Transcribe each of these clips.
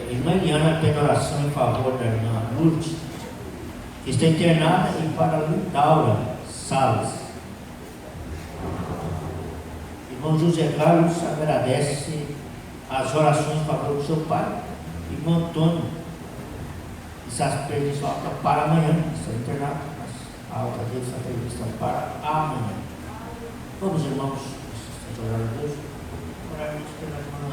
Irmã Eliana pede oração em favor da irmã Lourdes, que está internada, e para a Daura Salles. Irmão José Carlos agradece as orações em favor do seu pai. Irmão Antônio está prevista para amanhã, está internado, mas a alta dele está prevista para amanhã. Vamos, irmãos, orar a Deus. Orarmos pela irmã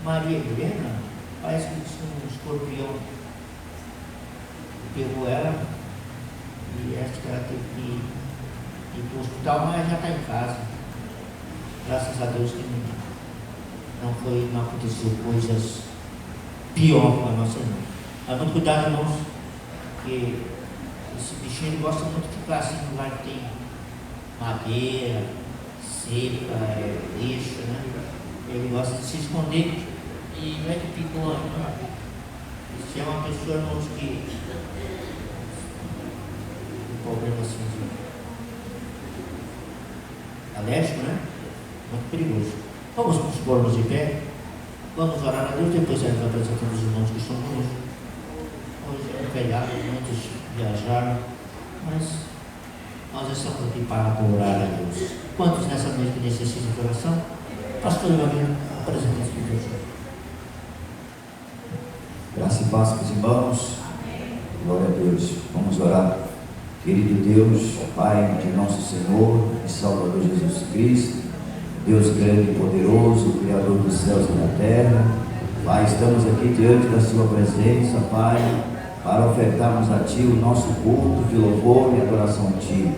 Maria Helena. Parece que um escorpião pegou ela e acho que ela teve que ir para o hospital, mas já está em casa. Graças a Deus que não aconteceu coisas piores com a nossa irmã. Mas muito cuidado, irmãos, porque esse bichinho ele gosta muito de ficar assim no lugar que tem madeira, seca, lixo, né? Ele gosta de se esconder e não é que picou, se é uma pessoa, irmãos, que tem problema assim de alérgico, né? Muito perigoso. Vamos nos pormos de pé, vamos orar a Deus, depois nós apresentamos os irmãos que estão conosco. Hoje é um feriado, muitos viajaram, mas nós estamos aqui para adorar a Deus. Quantos nessa noite necessitam de oração? Pastor Ivanildo, apresenta esse pedido. Graça e paz, meus irmãos. Glória a Deus. Vamos orar. Querido Deus, Pai de nosso Senhor e Salvador Jesus Cristo, Deus grande e poderoso, Criador dos céus e da terra. Pai, estamos aqui diante da Sua presença, Pai, para ofertarmos a Ti o nosso culto de louvor e adoração a Ti.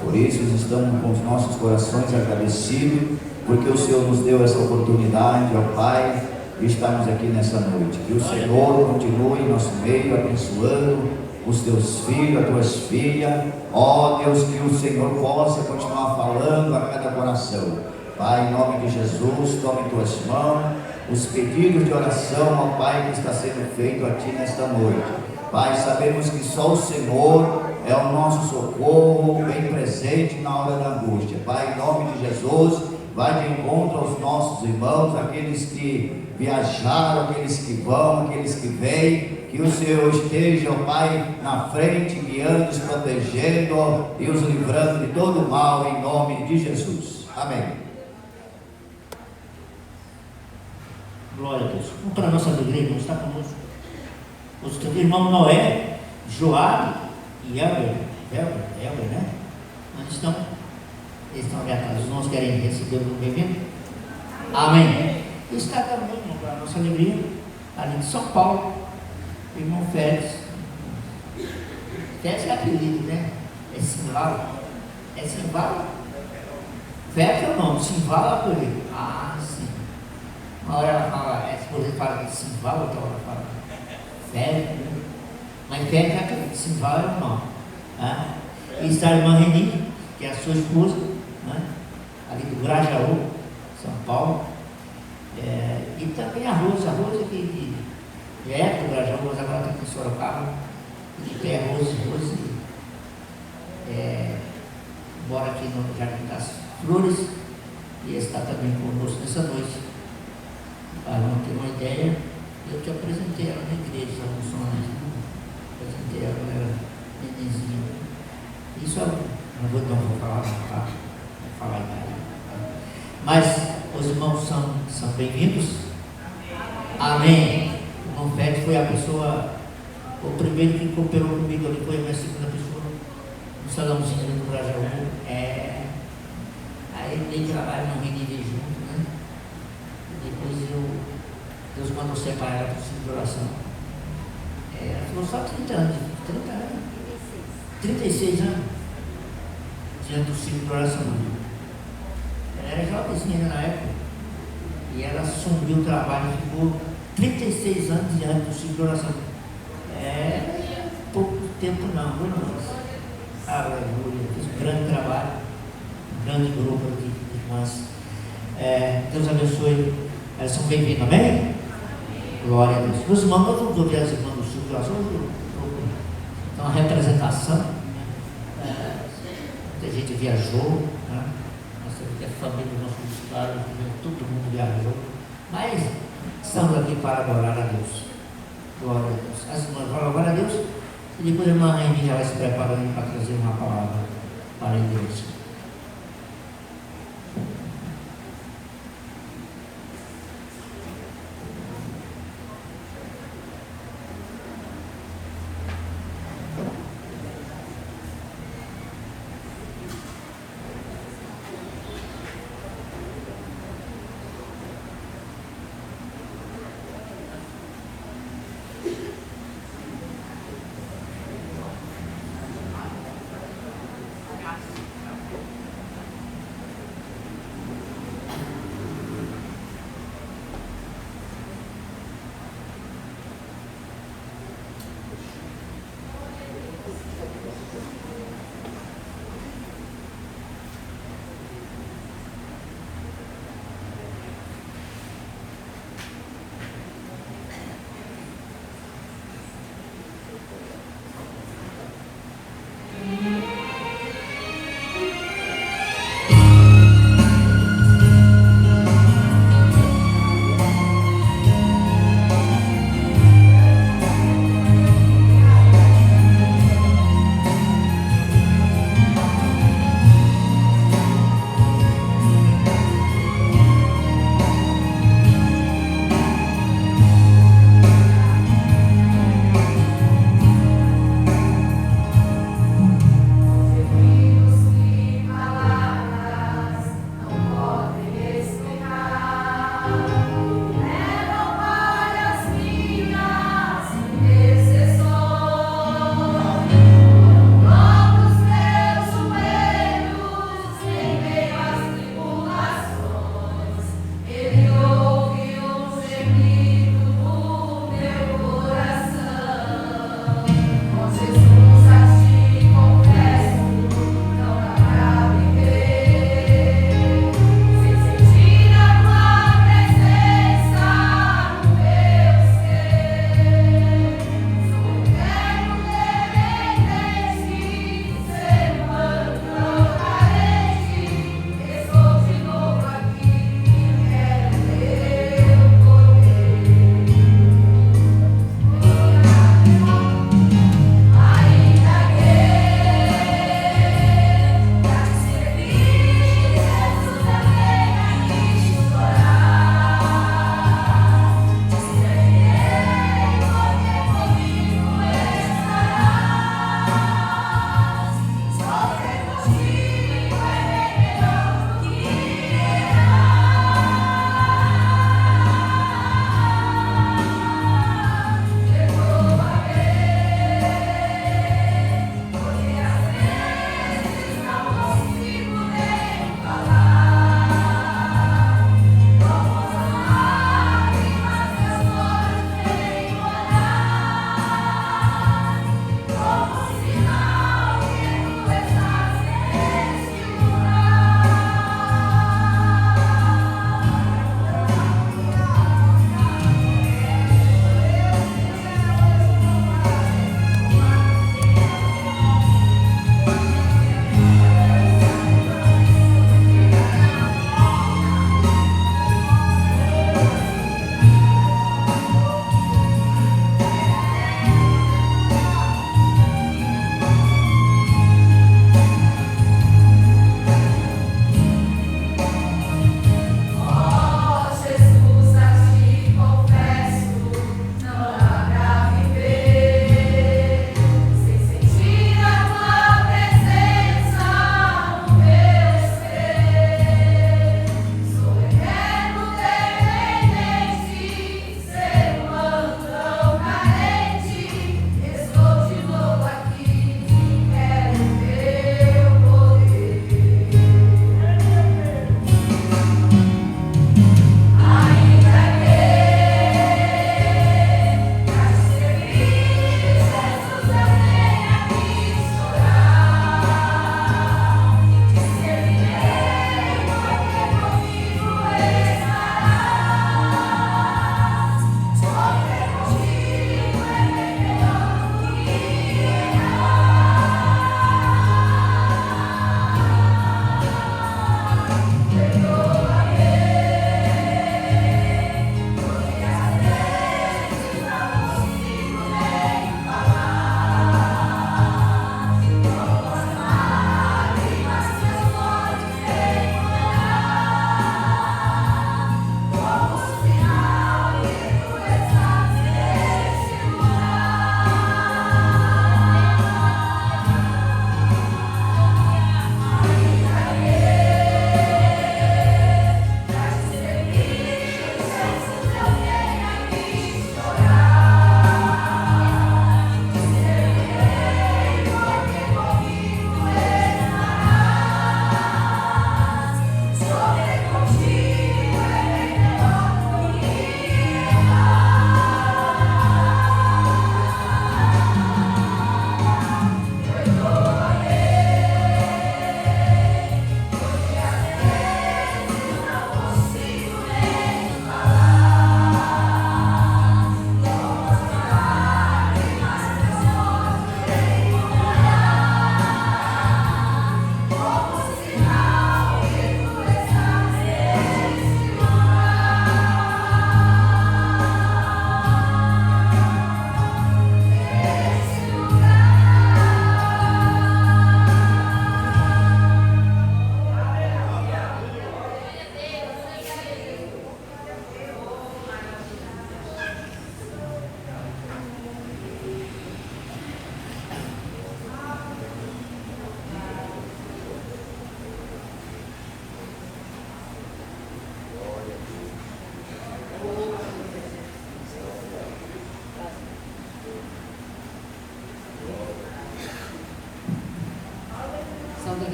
Por isso estamos com os nossos corações agradecidos, porque o Senhor nos deu essa oportunidade, ó Pai, de estarmos aqui nessa noite. Que o Senhor continue em nosso meio, abençoando os Teus filhos, as Tuas filhas. Ó Deus, que o Senhor possa continuar falando a cada coração. Pai, em nome de Jesus, tome em Tuas mãos os pedidos de oração, ó Pai, que está sendo feito a Ti nesta noite. Pai, sabemos que só o Senhor é o nosso socorro, bem presente na hora da angústia. Pai, em nome de Jesus, vai de encontro aos nossos irmãos, aqueles que viajaram, aqueles que vão, aqueles que vêm. Que o Senhor esteja, ó Pai, na frente, guiando, os protegendo, ó, e os livrando de todo o mal, em nome de Jesus. Amém. Glória a Deus. Vamos para a nossa igreja, vamos estar conosco. Os teus irmãos Noé, Joabe e Elber, né? Onde estão? Eles estão ali atrás. Os irmãos querem receber o bem-vindo? Amém. E está também, para a nossa alegria, ali de São Paulo, o irmão Félix. Félix é apelido, né? É Simvala. É Simvala? Félix é o nome, Simvala é apelido. Ah, sim. Uma hora ela fala, se você fala que Simvala, outra hora fala Félix, né? Mas Félix é apelido, Simvala é o nome. Ah. E está a irmã Reni, que é a sua esposa, né? Ali do Grajaú, São Paulo. E também a Rosa que é do Grajaú, mas agora está aqui em Sorocaba. E tem a Rose, mora aqui no Jardim das Flores, e está também conosco nessa noite. Para não ter uma ideia, eu te apresentei ela na igreja, apresentei ela, ela era nenenzinha. Isso eu não vou falar, tá? Vou falar nada. Mas os irmãos são bem-vindos. Amém. O irmão Félix foi a pessoa, o primeiro que cooperou comigo ali, foi a minha segunda pessoa, no salãozinho do Brasil. Aí ele trabalha no Renide junto, né? Depois Deus mandou separar ela para o ciclo de oração. Ela ficou só 30 anos, 36 anos, diante do ciclo de oração. Ela era jovenzinha na época, e ela assumiu o trabalho e ficou 36 anos diante do ciclo de oração. Pouco tempo não, viu, irmãos? Aleluia, fez um grande trabalho, um grande grupo de irmãs. Deus abençoe, elas são bem-vindas, amém? Glória a Deus. Meus irmãos, nós vamos ouvir as irmãs do ciclo de oração, então a representação, muita gente viajou, né? A família do nosso estado, todo mundo viajou, mas estamos aqui para adorar a Deus. Glória a Deus. As irmãs vão louvar a Deus, e depois a irmã Rainha já vai se preparando para trazer uma palavra para a igreja.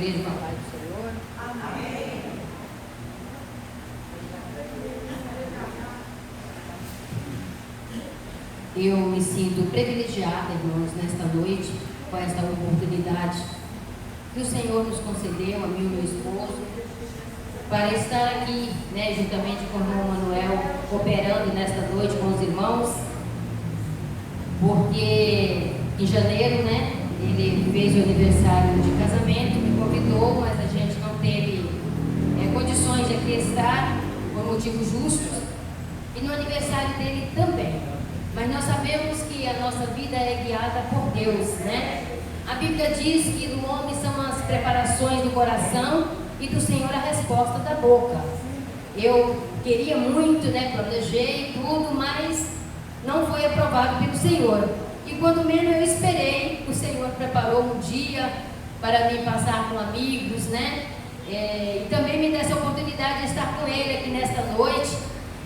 igreja com a paz do Senhor. Amém. Eu me sinto privilegiada, irmãos, nesta noite, com esta oportunidade que o Senhor nos concedeu, a mim e ao meu esposo, para estar aqui, juntamente com o irmão Manuel, cooperando nesta noite com os irmãos, porque em janeiro, ele fez o aniversário de casamento, me convidou, mas a gente não teve condições de aqui estar, por motivos justos, e no aniversário dele também. Mas nós sabemos que a nossa vida é guiada por Deus, A Bíblia diz que do homem são as preparações do coração e do Senhor a resposta da boca. Eu queria muito, planejei tudo, mas não foi aprovado pelo Senhor. E quando menos eu esperei, o Senhor preparou um dia para me passar com amigos, e também me deu essa oportunidade de estar com ele aqui nesta noite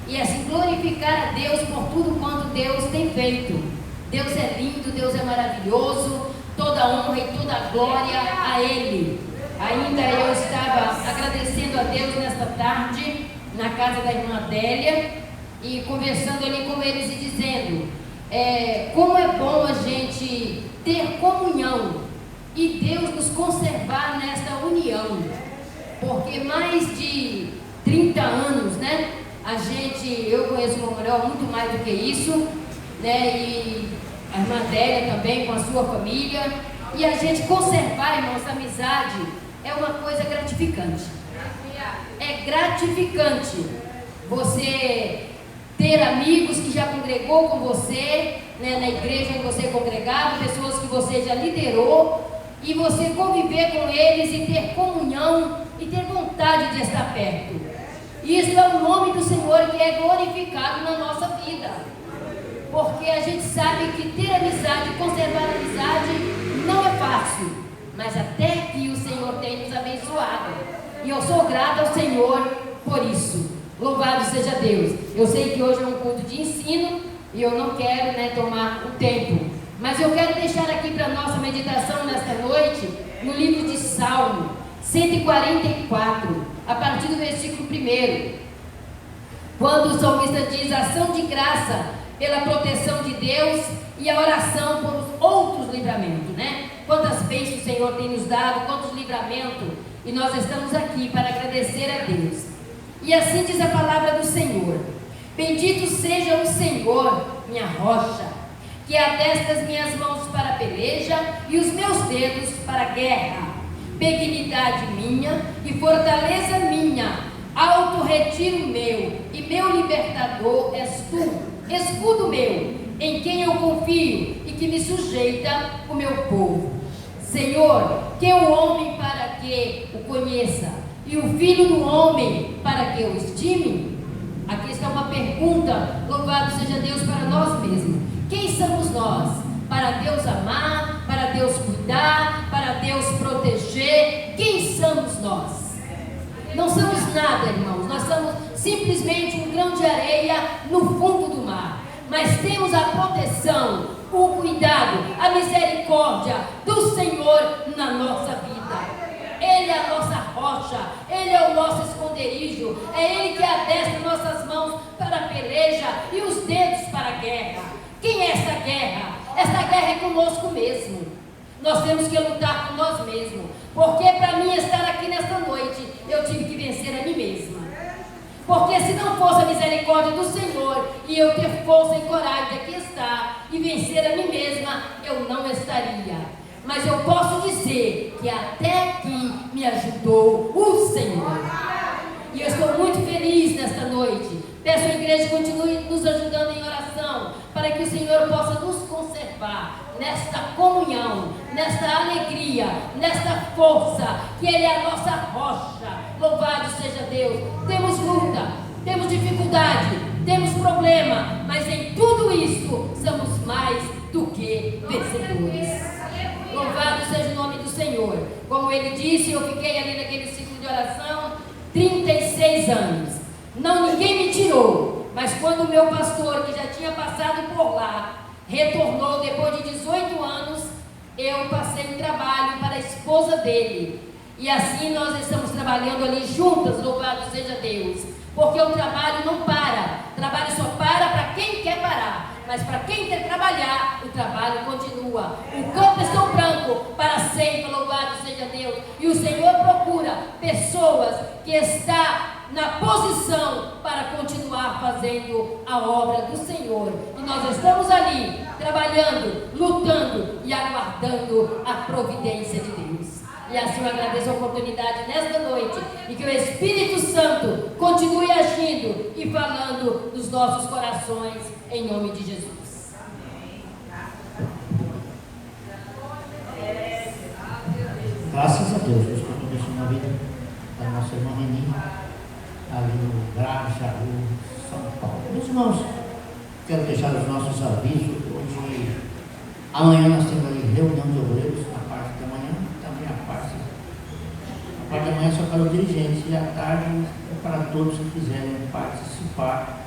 e assim glorificar a Deus por tudo quanto Deus tem feito. Deus é lindo, Deus é maravilhoso, toda honra e toda glória a Ele. Ainda eu estava agradecendo a Deus nesta tarde, na casa da irmã Adélia, e conversando ali com eles e dizendo, como é bom a gente ter comunhão e Deus nos conservar nesta união, porque mais de 30 anos, eu conheço o Manuel muito mais do que isso, e a irmã Adélia também com a sua família, e a gente conservar, irmãos, essa amizade é uma coisa gratificante. É gratificante você ter amigos que já congregou com você, na igreja que você congregava, pessoas que você já liderou, e você conviver com eles e ter comunhão e ter vontade de estar perto. Isso é o nome do Senhor que é glorificado na nossa vida, porque a gente sabe que ter amizade, conservar amizade não é fácil, mas até que o Senhor tem nos abençoado, e eu sou grata ao Senhor por isso. Louvado seja Deus. Eu sei que hoje é um culto de ensino e eu não quero tomar o tempo, mas eu quero deixar aqui para a nossa meditação nesta noite, no livro de Salmo 144, a partir do versículo 1, quando o salmista diz: ação de graça pela proteção de Deus e a oração por os outros livramentos, Quantas bênçãos o Senhor tem nos dado, quantos livramentos, e nós estamos aqui para agradecer a Deus. E assim diz a palavra do Senhor: bendito seja o Senhor, minha rocha, que adestra as minhas mãos para a peleja e os meus dedos para a guerra. Benignidade minha e fortaleza minha, alto retiro meu e meu libertador és tu, escudo meu, em quem eu confio e que me sujeita o meu povo. Senhor, que o homem para que o conheça e o filho do homem para que o estime? Aqui está uma pergunta, louvado seja Deus, para nós mesmos. Quem somos nós? Para Deus amar, para Deus cuidar, para Deus proteger. Quem somos nós? Não somos nada, irmãos. Nós somos simplesmente um grão de areia no fundo do mar. Mas temos a proteção, o cuidado, a misericórdia do Senhor na nossa vida. Ele é a nossa rocha, Ele é o nosso esconderijo, é Ele que adestra nossas mãos para a peleja e os dedos para a guerra. Quem é essa guerra? Essa guerra é conosco mesmo. Nós temos que lutar com nós mesmos, porque para mim estar aqui nesta noite, eu tive que vencer a mim mesma. Porque se não fosse a misericórdia do Senhor e eu ter força e coragem de aqui estar e vencer a mim mesma, eu não estaria. Mas eu posso dizer que até aqui me ajudou o Senhor. E eu estou muito feliz nesta noite. Peço à igreja que continue nos ajudando em oração, para que o Senhor possa nos conservar nesta comunhão, nesta alegria, nesta força, que Ele é a nossa rocha. Louvado seja Deus. Temos luta, temos dificuldade, temos problema, mas em tudo isso somos mais do que vencedores. Louvado seja o nome do Senhor. Como ele disse, eu fiquei ali naquele ciclo de oração 36 anos. Não, ninguém me tirou, mas quando o meu pastor, que já tinha passado por lá, retornou depois de 18 anos, eu passei um trabalho para a esposa dele. E assim nós estamos trabalhando ali juntas, louvado seja Deus. Porque o trabalho não para. O trabalho só para quem quer parar. Mas para quem quer trabalhar, o trabalho continua. O campo está branco para sempre, louvado seja Deus. E o Senhor procura pessoas que estão na posição para continuar fazendo a obra do Senhor. E nós estamos ali, trabalhando, lutando e aguardando a providência de Deus. E assim eu agradeço a oportunidade nesta noite e que o Espírito Santo continue agindo e falando nos nossos corações, em nome de Jesus. Graças a Deus, Deus continua na vida da nossa irmã Reni, ali no Graja, São Paulo. Meus irmãos, quero deixar os nossos avisos. Hoje, amanhã nós temos ali reunião de obreiros, na parte da manhã, também a parte da manhã só para os dirigentes, e à tarde é para todos que quiserem participar,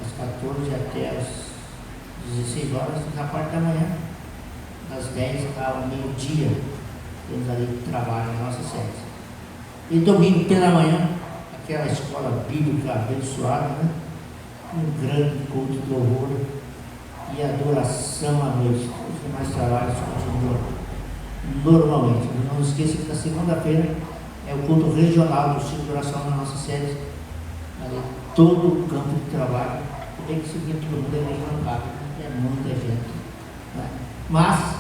das 14 até as 16 horas, na parte da manhã, das 10 ao meio-dia, temos ali trabalho na nossa sede. E domingo pela manhã, aquela escola bíblica abençoada, né? Um grande culto de louvor e adoração à noite. Os demais trabalhos continuam normalmente. Não esqueça que na segunda-feira é o culto regional do Círculo de Oração na nossa sede. Ali, todo o campo de trabalho, tem que seguir todo mundo, não cabe, é muita gente. Né? Mas,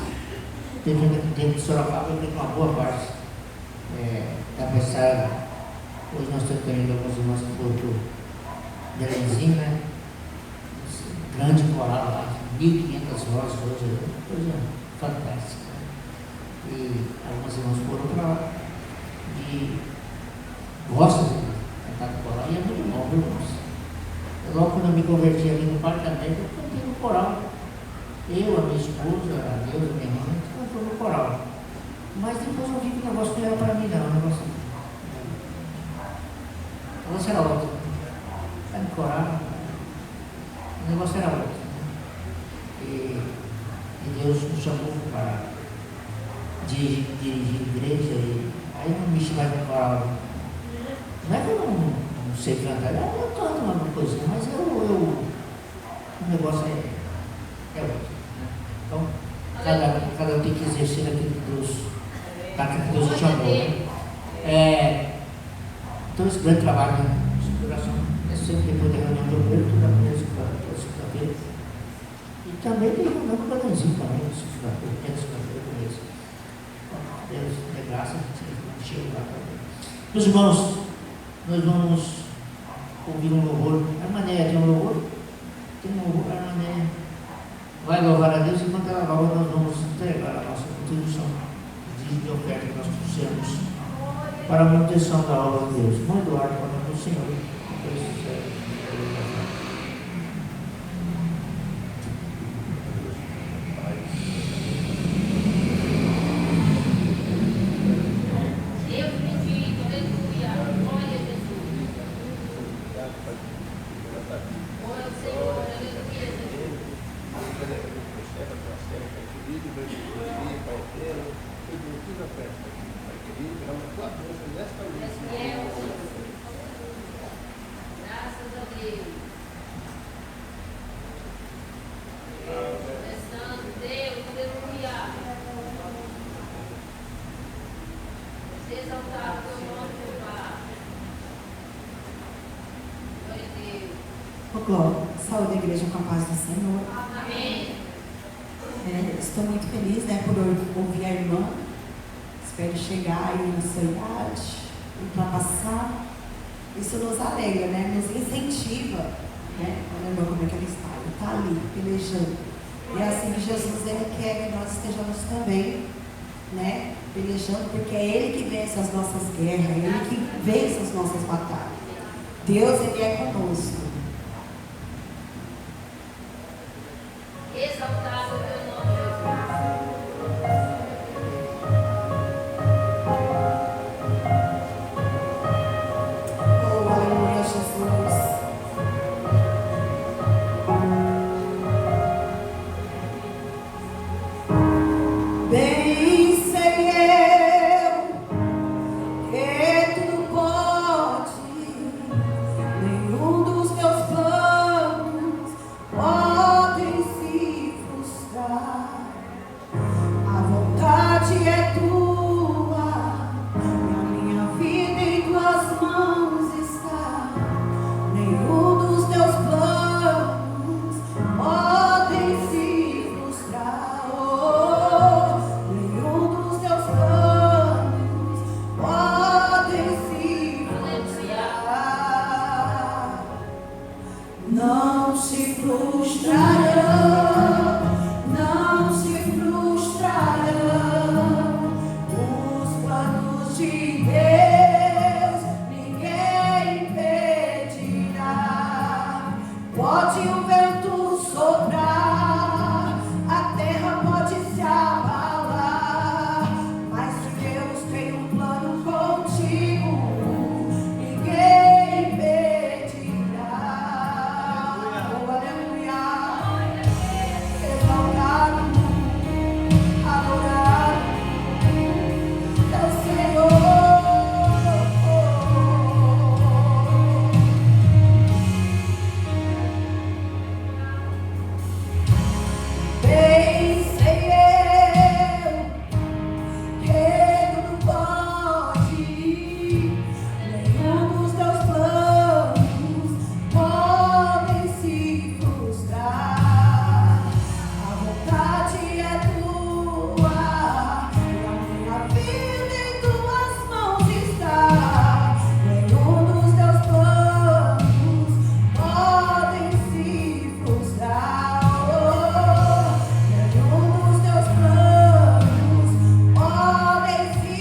tem gente aqui dentro de Sorocaba, eu tenho uma boa parte da mensagem. Hoje nós estamos tendo alguns irmãos que foram do Belenzinho, né? Grande coral lá, 1.500 vozes hoje, coisa fantástica. E algumas irmãs foram para lá e gostam de cantar no coral, e é muito bom, viu, irmãos? Logo quando eu me converti ali no apartamento, eu cantei no coral. Eu, a minha esposa, a Deus, a minha irmã, a gente cantou no coral. Mas depois eu vi que o negócio não era para mim, não. O negócio era outro. Está no coral, o negócio era outro. E Deus nos chamou para dirigir igreja, e aí não me chama no coral. Não é que eu não sei cantar, eu canto uma coisinha, mas o negócio é outro. Né? Então, cada um tem que exercer aquilo que Deus chamou. Né? Então, esse grande trabalho de exploração é sempre depois da reunião do obreiro, toda segunda-feira. E também tem reunião do Belenzinho também, segunda-feira com eles. Deus é graça, a gente chega lá também. Meus irmãos, nós vamos ouvir um louvor. A maneira de um louvor, tem um louvor, a maneira vai louvar a Deus, e enquanto ela louva, nós vamos entregar a nossa contribuição de oferta que nós trouxemos para a manutenção da obra de Deus. Vamos doar para o nome do Senhor. Saúde, igreja, com a paz do Senhor. Amém. Estou muito feliz, por ouvir a irmã. Espero chegar aí na sua idade, ultrapassar. Isso nos alegra, nos incentiva. Olha a irmã como é que ela está. Ela está ali, pelejando. E é assim que Jesus ele quer que nós estejamos também, pelejando, porque é Ele que vence as nossas guerras, é Ele que vence as nossas batalhas. Deus, Ele é conosco. Exaltado o teu nome, Jesus. Oh, aleluia, Jesus. Bem sei eu se frustrarão, não se frustrarão. Os planos de Deus ninguém impedirá. Pode o vento soprar, a terra pode se abalar, mas se Deus tem um plano contigo, ninguém impedirá. Oh, aleluia. Exaltado, adorado é o Senhor. Bem sei eu que não pode, nenhum dos teus planos podem se frustrar. A vontade é tua, e a minha vida em tuas mãos está. Nenhum dos teus planos podem se frustrar. Nenhum dos teus planos podem se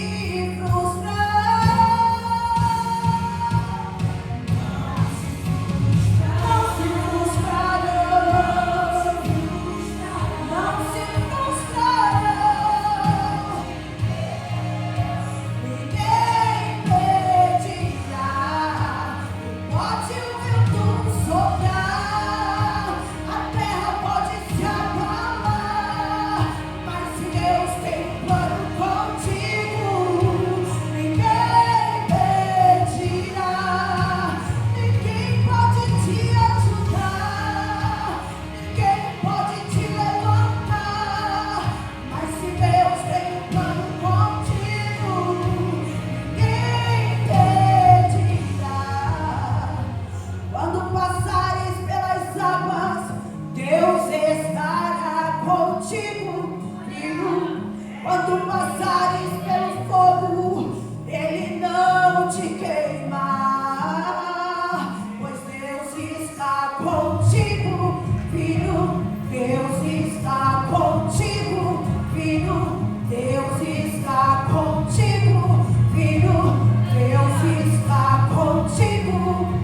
frustrar. Não se frustrarão, não se frustrarão. Ninguém impedirá. Pode o vento soprar, a terra pode se abalar, mas se Deus tem um plano contigo, ninguém impedirá. Ninguém pode te ajudar, ninguém pode te levantar, mas se Deus tem um plano contigo, ninguém impedirá. Quando passares pelas águas, Deus estará contigo, filho. Quando passares pelo fogo, Ele não te queimar, pois Deus está contigo, filho. Deus está contigo, filho. Deus está contigo, filho. Deus está contigo,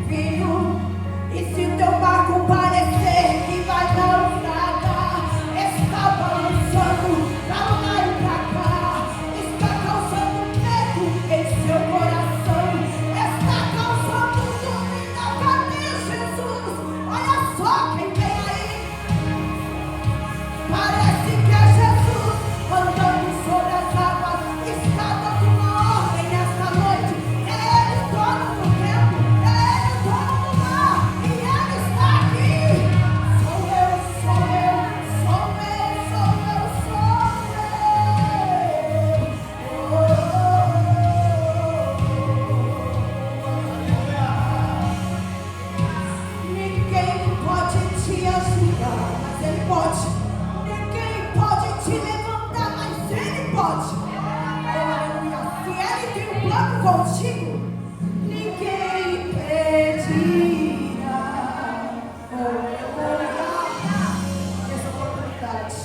filho. E se o teu barco parecer que vai naufragar, está balançando pra lá e pra cá, está causando medo em seu coração, está causando dúvida. Cadê Jesus? Olha só quem vem aí. Parece que é Jesus andando sobre as águas. Está dando uma ordem nesta noite. É Ele dono do tempo, é Ele dono do mar, e Ele está aqui. Sou eu, sou eu, sou eu, sou eu, sou eu. Ninguém pode te ajudar, mas Ele pode. Ninguém pode te levantar, mas Ele pode. Aleluia. Se Ele tem um plano contigo, ninguém impedirá. Aleluia. Essa oportunidade.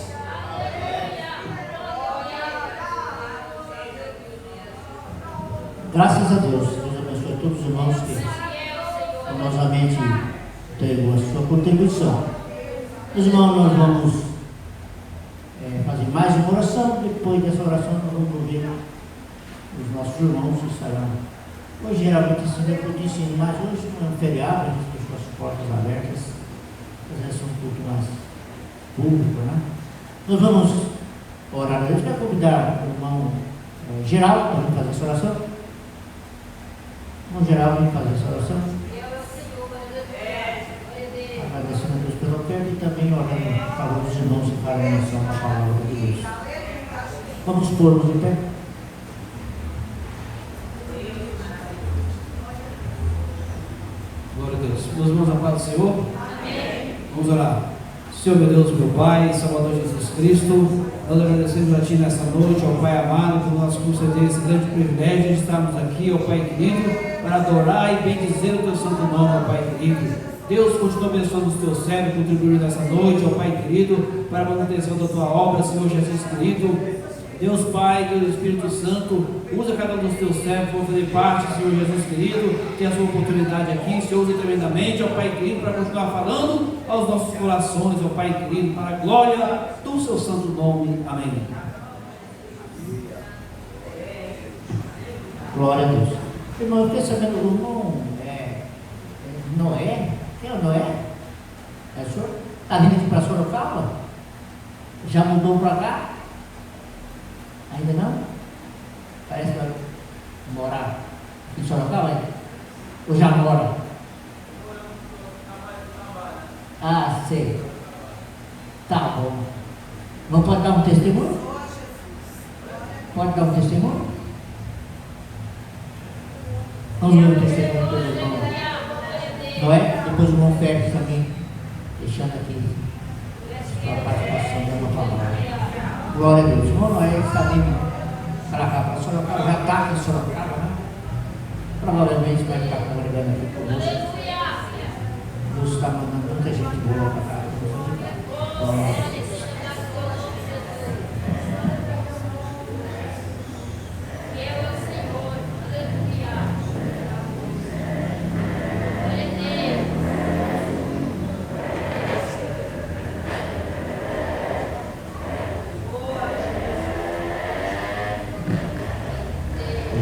Graças a Deus. Deus abençoe todos os irmãos que amorosamente entregou a sua contribuição. Meus irmãos, nós vamos fazer mais uma oração. Depois dessa oração, nós vamos ouvir os nossos irmãos que estarão. Hoje, geralmente, assim, eu disse, mas hoje é um feriado, a gente deixou as portas abertas, fazendo um culto mais público, né? Nós vamos orar a Deus. Quero convidar o irmão Geraldo para vir fazer essa oração. Irmão Geraldo, vem fazer essa oração. Agradecendo a Deus pela oferta e também orando a favor dos irmãos que farão menção da palavra de Deus. Vamos pôr-nos em pé. Glória a Deus. Meus irmãos, a paz do Senhor. Amém. Vamos orar. Senhor, meu Deus, meu Pai, Salvador Jesus Cristo, nós agradecemos a Ti nessa noite, ó Pai amado, por nós conceder esse grande privilégio de estarmos aqui, ó Pai querido, para adorar e bendizer o Teu santo nome, ó Pai querido. Deus, continua abençoando os teus servos, contribuindo nessa noite, ó Pai querido, para a manutenção da tua obra, Senhor Jesus querido. Deus Pai, Deus Espírito Santo, usa cada um dos teus servos para fazer parte, Senhor Jesus querido, tem a sua oportunidade aqui, Senhor, usa tremendamente, ó Pai querido, para continuar falando aos nossos corações, ó Pai querido, para a glória do seu santo nome. Amém. Glória a Deus. Irmão, eu fiquei sabendo, o irmão Noé, quem é o Noé? É o senhor? Está vindo aqui para Sorocaba? Já mudou para cá? Ainda não? Parece que vai morar em Sorocaba ainda? Ou já mora? Ah, sei. Tá bom. Não pode dar um testemunho? Pode dar um testemunho? Vamos ver o testemunho do irmão. Não é? Depois o irmão Félix também, deixando aqui a participação da minha palavra. Glória a Deus. O irmão Noé está vindo para cá, para Sorocaba, já está aqui em Sorocaba, né? Provavelmente vai estar congregando aqui conosco. Deus está mandando muita gente boa para cá. Glória a Deus.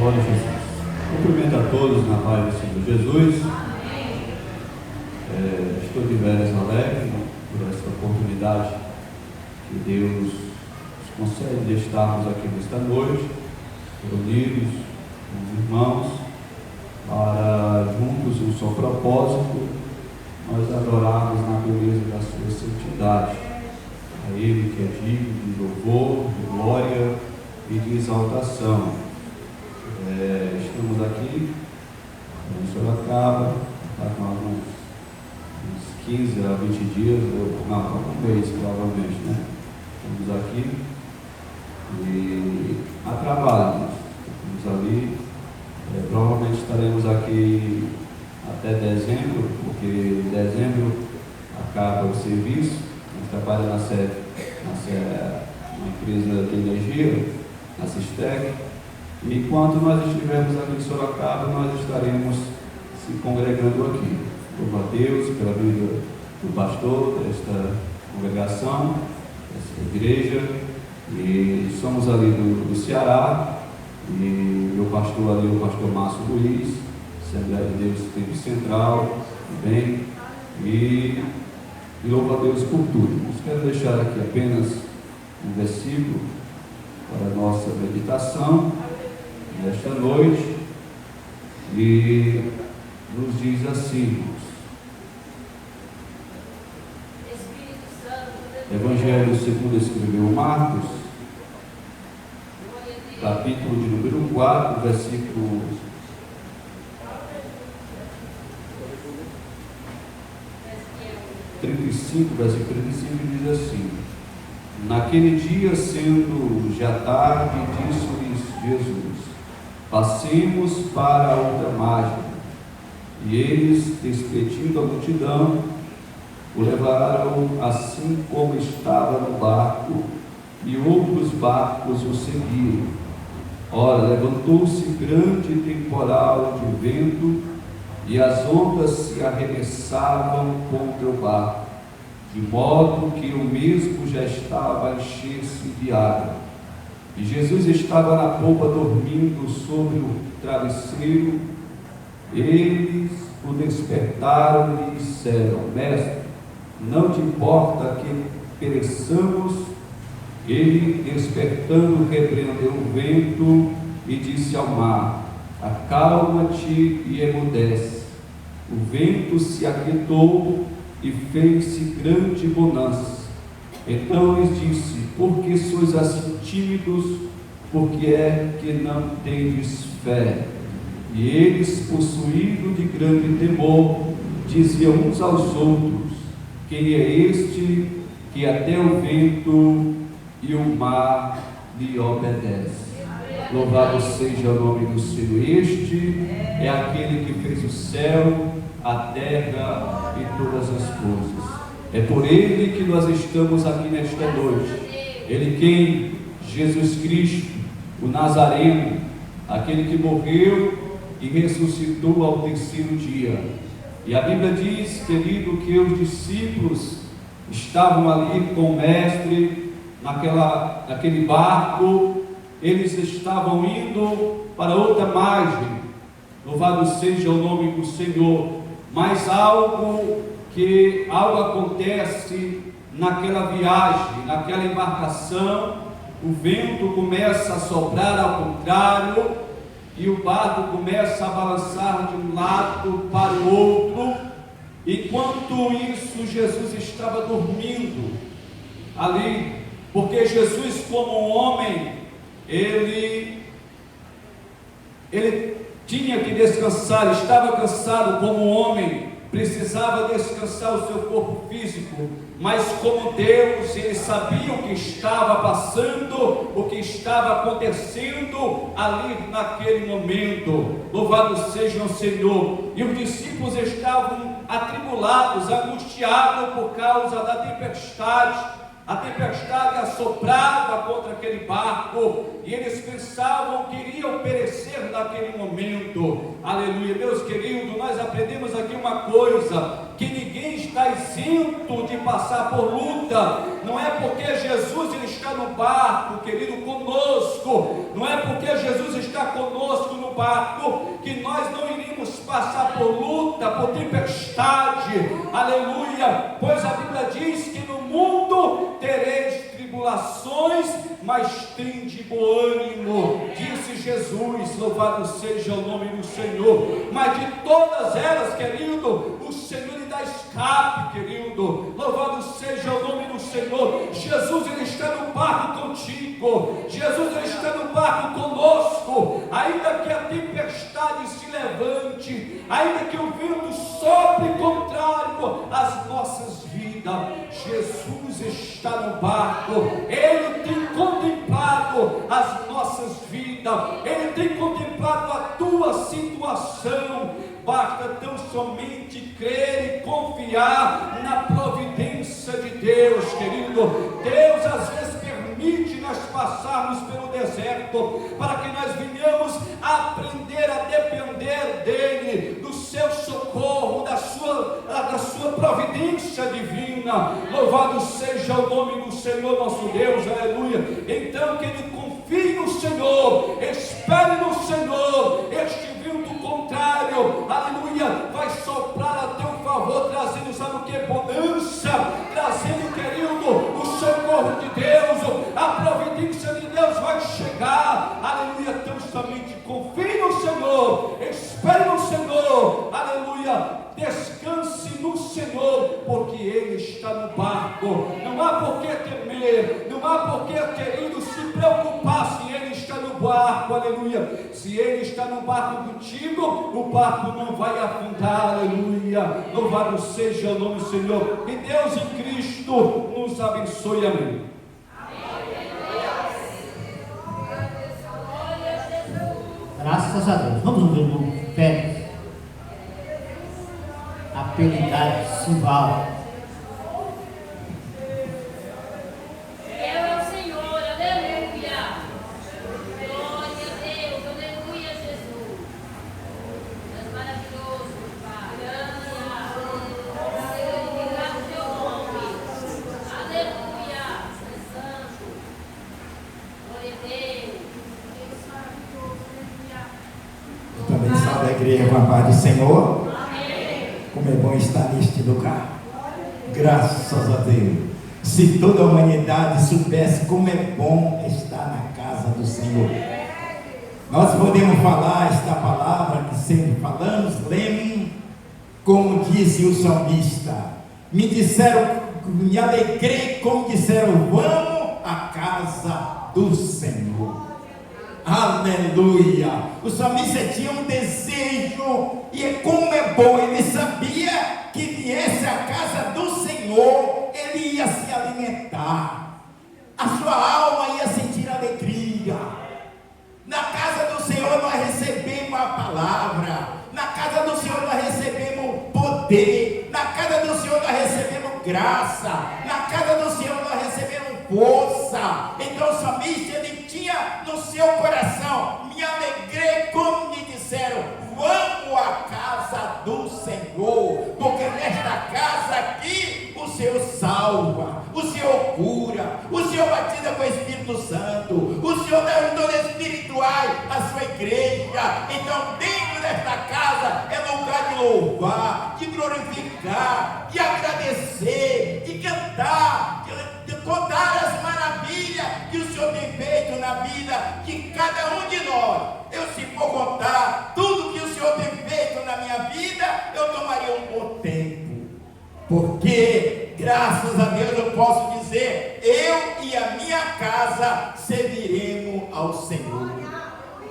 Glória a Jesus. Cumprimento a todos na paz do Senhor Jesus. Estou de veras alegre por esta oportunidade que Deus nos concede de estarmos aqui nesta noite, reunidos com os irmãos, para juntos um só propósito, nós adorarmos na beleza da sua santidade, a Ele que é digno de louvor, de glória e de exaltação. Estamos aqui em Sorocaba, está com uns 15 a 20 dias, não, um mês provavelmente, né? Estamos aqui e a trabalho, estamos ali, provavelmente estaremos aqui até dezembro, porque em dezembro acaba o serviço, a gente trabalha na empresa de energia, na Sistec. E enquanto nós estivermos aqui em Sorocaba, nós estaremos se congregando aqui. Louvo a Deus pela vida do pastor desta congregação, desta igreja. E somos ali do Ceará, e meu pastor ali, o pastor Márcio Luiz, Assembleia de Deus Tempo Central, também. E louvo a Deus por tudo. Mas quero deixar aqui apenas um versículo para a nossa meditação nesta noite, e nos diz assim: Evangelho segundo escreveu Marcos, capítulo de número 4, versículo 35, versículo 35, diz assim: Naquele dia, sendo já tarde, disse-lhes Jesus: Passemos para a outra margem. E eles, despedindo a multidão, o levaram assim como estava no barco, e outros barcos o seguiram. Ora, levantou-se grande temporal de vento, e as ondas se arremessavam contra o barco, de modo que o mesmo já estava a encher-se de água. E Jesus estava na polpa dormindo sobre o travesseiro. Eles o despertaram e disseram: Mestre, não te importa que pereçamos? Ele, despertando, repreendeu o vento e disse ao mar: Acalma-te e emudece. O vento se aquietou e fez-se grande bonança. Então lhes disse: Por que sois assim tímidos? Por que é que não tendes fé? E eles, possuídos de grande temor, diziam uns aos outros: Quem é este que até o vento e o mar lhe obedece? Louvado seja o nome do Senhor. Este é aquele que fez o céu, a terra e todas as coisas. É por Ele que nós estamos aqui nesta noite. Ele quem? Jesus Cristo, o Nazareno, aquele que morreu e ressuscitou ao terceiro dia. E a Bíblia diz, querido, que os discípulos estavam ali com o Mestre, naquele barco. Eles estavam indo para outra margem. Louvado seja o nome do Senhor. Mas algo acontece naquela viagem, naquela embarcação. O vento começa a soprar ao contrário e o barco começa a balançar de um lado para o outro. Enquanto isso, Jesus estava dormindo ali, porque Jesus, como um homem, ele tinha que descansar, estava cansado como homem, precisava descansar o seu corpo físico, mas como Deus, ele sabia o que estava passando, o que estava acontecendo ali naquele momento. Louvado seja o Senhor. E os discípulos estavam atribulados, angustiados por causa da tempestade. A tempestade assoprava contra aquele barco e eles pensavam que iriam perecer naquele momento. Aleluia. Meus queridos, nós aprendemos aqui uma coisa, que ninguém está isento de passar por luta. Não é porque Jesus ele está no barco, querido, conosco, não é porque Jesus está conosco no barco que nós não iríamos passar por luta, por tempestade. Aleluia. Pois a Bíblia diz que no mundo tereis tribulações, mas tende bom ânimo, disse Jesus. Louvado seja o nome do Senhor. Mas de todas elas, querido, o Senhor lhe dá escape, querido. Louvado seja o nome do Senhor. Jesus ele está no barco contigo, Jesus ele está no barco conosco. Ainda que a tempestade se levante, ainda que o vento sopre contrário às nossas vidas, Jesus está no barco. Ele tem contemplado as nossas vidas, Ele tem contemplado a tua situação. Basta tão somente crer e confiar na providência de Deus, querido. Deus às vezes permite nós passarmos pelo deserto para que nós venhamos a aprender a depender dEle, do seu socorro, da sua providência divina. Louvado seja o nome do Senhor nosso Deus, aleluia. Então que ele confie no Senhor, espere no Senhor. Este vento contrário, aleluia, vai soprar a teu favor, trazendo, sabe o que? Bonança, trazendo, querido, o socorro de Deus, a providência de Deus vai chegar, aleluia. Então somente confie no Senhor, espere no Senhor, aleluia, descanse no Senhor, porque Ele está no barco. Não há por que temer, não há por que, querido, se preocupar se Ele está no barco, aleluia. Se Ele está no barco contigo, o barco não vai afundar, aleluia. Louvado seja o nome do Senhor. Que Deus em Cristo nos abençoe, amém. Graças a Deus. Vamos ouvir o irmão Félix, apelidado Sival. Com a paz do Senhor. Amém. Como é bom estar neste lugar. Graças a Deus. Se toda a humanidade soubesse como é bom estar na casa do Senhor. Nós podemos falar esta palavra que sempre falamos, lemos, como disse o salmista. Me disseram, me alegrei, como disseram, vamos à casa do Senhor. Aleluia. O salmista tinha um desejo, e como é bom, ele sabia que viesse à casa do Senhor, ele ia se alimentar, a sua alma ia sentir alegria. Na graça, na casa do Senhor nós recebemos força. Então o salmista, ele tinha no seu coração: me alegrei como me disseram, vamos à casa do Senhor, porque nesta casa aqui o Senhor salva, o Senhor cura, o Senhor batiza com o Espírito Santo, o Senhor dá os dons espirituais à sua igreja. Então dentro desta casa é lugar de louvar, de glorificar, de agradecer, de cantar, de contar as maravilhas que o Senhor tem feito na vida de cada um de nós. Eu, se for contar tudo que o Senhor tem feito na minha vida, eu tomaria um bom tempo, porque graças a Deus eu posso dizer: eu e a minha casa serviremos ao Senhor.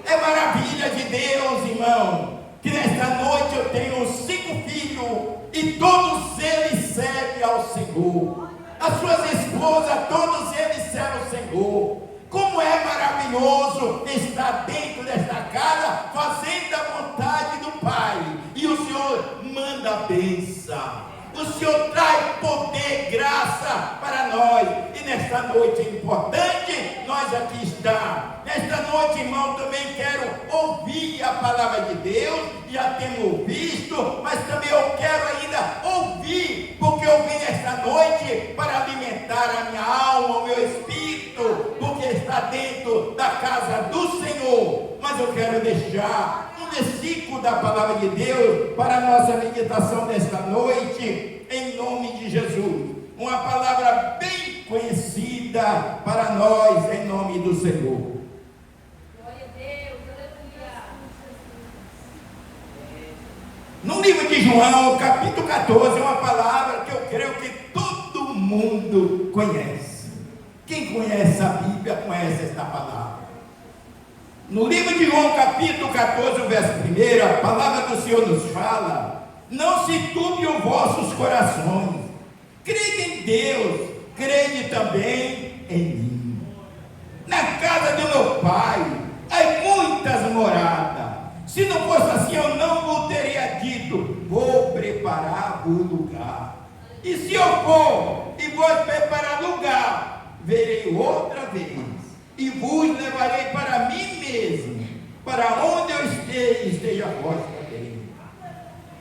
É maravilha de Deus, irmão, que nesta noite eu tenho 5 filhos e todos eles servem ao Senhor. As suas esposas, todos eles servem ao Senhor. Como é maravilhoso estar dentro desta casa, fazendo a vontade do Pai. E o Senhor manda a bênção. O Senhor traz poder, graça para nós. E nesta noite é importante nós aqui estar. Nesta noite, irmão, também quero ouvir a palavra de Deus. Já temos visto, mas também eu quero ainda ouvir, porque eu vim nesta noite para alimentar a minha alma, o meu espírito, porque está dentro da casa do Senhor. Mas eu quero deixar um versículo da palavra de Deus para a nossa meditação desta noite, em nome de Jesus. Uma palavra bem conhecida para nós, em nome do Senhor. Glória a Deus, aleluia. No livro de João, capítulo 14, é uma palavra que eu creio que todo mundo conhece. Quem conhece a Bíblia conhece esta palavra. No livro de João, capítulo 14, o verso 1, a palavra do Senhor nos fala: não se turbe os vossos corações, crede em Deus, crede também em mim. Na casa do meu Pai há muitas moradas. Se não fosse assim, eu não vos teria dito: vou preparar o lugar. E se eu for e vou preparar lugar, verei outra vez e vos levarei para mim mesmo, para onde eu esteja vós também.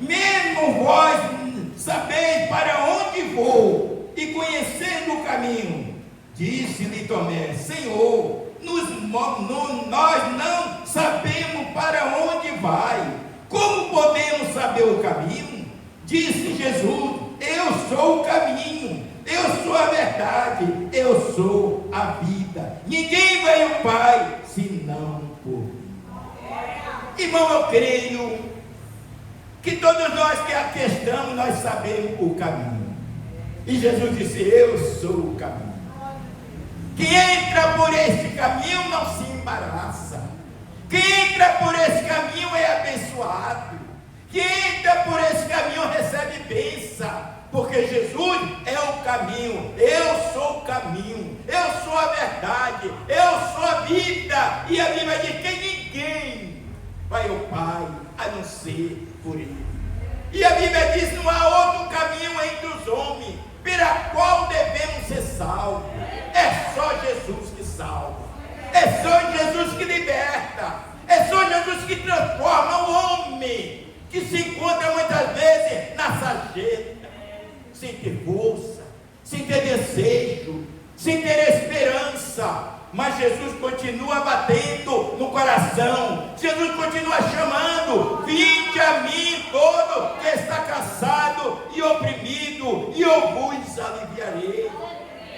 Mesmo vós sabeis para onde vou, e conhecendo o caminho. Disse-lhe Tomé: Senhor, nós não sabemos para onde vai, como podemos saber o caminho? Disse Jesus: eu sou o caminho, eu sou a verdade, eu sou a vida. Ninguém vai ao Pai senão por mim. Irmão, eu creio que todos nós que aqui estamos, nós sabemos o caminho. E Jesus disse: eu sou o caminho. Quem entra por este caminho não se embaraça. Quem entra por esse caminho é abençoado. Quem entra por esse caminho recebe bênção. Porque Jesus é o caminho. Eu sou o caminho. Eu sou a verdade. Eu sou a vida. E a Bíblia diz que ninguém vai ao Pai a não ser por Ele. E a Bíblia diz: não há outro caminho entre os homens pela qual devemos ser salvos. É só Jesus que salva. É só Jesus que liberta. É só Jesus que transforma o homem que se encontra muitas vezes na sarjeta, sem ter força, sem ter desejo, sem ter esperança. Mas Jesus continua batendo no coração. Jesus continua chamando: vinde a mim todo que está cansado e oprimido, e eu vos aliviarei.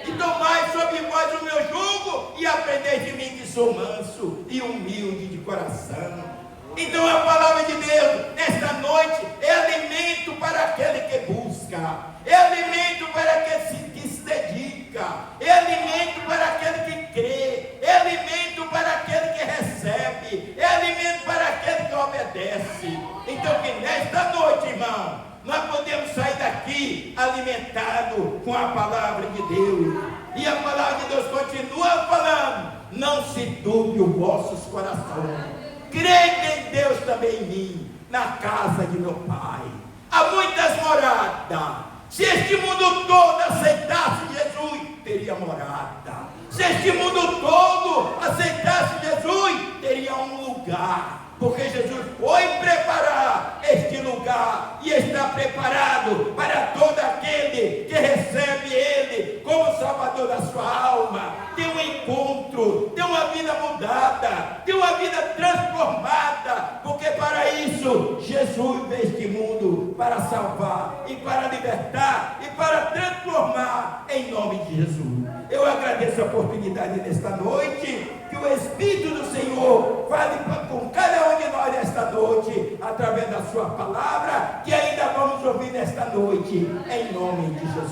E tomai sobre vós o meu jugo e aprendei de mim, que sou manso e humilde de coração. Então a palavra de Deus nesta noite é alimento para aquele que busca, é alimento para aquele que se dedica, é alimento para aquele que crê, é alimento para aquele que recebe, é alimento para aquele que obedece. Então que nesta noite, irmão, nós podemos sair daqui alimentado com a palavra de Deus. E a palavra de Deus continua falando: não se turbe os vossos corações. Crede em Deus também em mim. Na casa de meu Pai há muitas moradas. Se este mundo todo aceitasse Jesus, teria morada. Se este mundo todo aceitasse Jesus, teria um lugar. Porque Jesus foi preparar este lugar e está preparado para todo aquele que recebe Ele como Salvador da sua alma. Tem um encontro, tem uma vida mudada, tem uma vida transformada. Porque para isso Jesus veio este mundo para salvar e para libertar e para transformar em nome de Jesus. Eu agradeço a oportunidade nesta noite, que o Espírito do Senhor fale com cada um de nós nesta noite, através da sua palavra, que ainda vamos ouvir nesta noite, em nome de Jesus.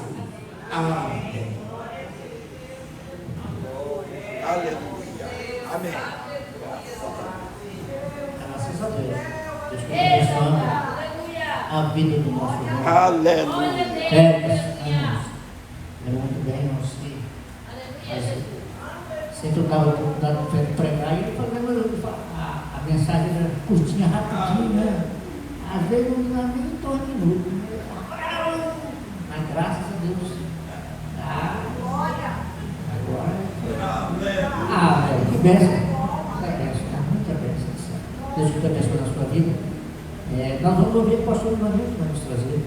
Amém. Aleluia. Amém. Graças a Deus. Deus continua abençoando a vida do nosso irmão. Aleluia. Era muito bem, não sei. Sempre eu estava tentando pregar e a mensagem era curtinha, rapidinho, né? Às vezes não dá nem 2 minutos. Mas graças a Deus. Agora. Que bênção. Muita bênção. Deus que te abençoe na sua vida. Nós vamos ouvir o pastor Ivanildo que vai nos trazer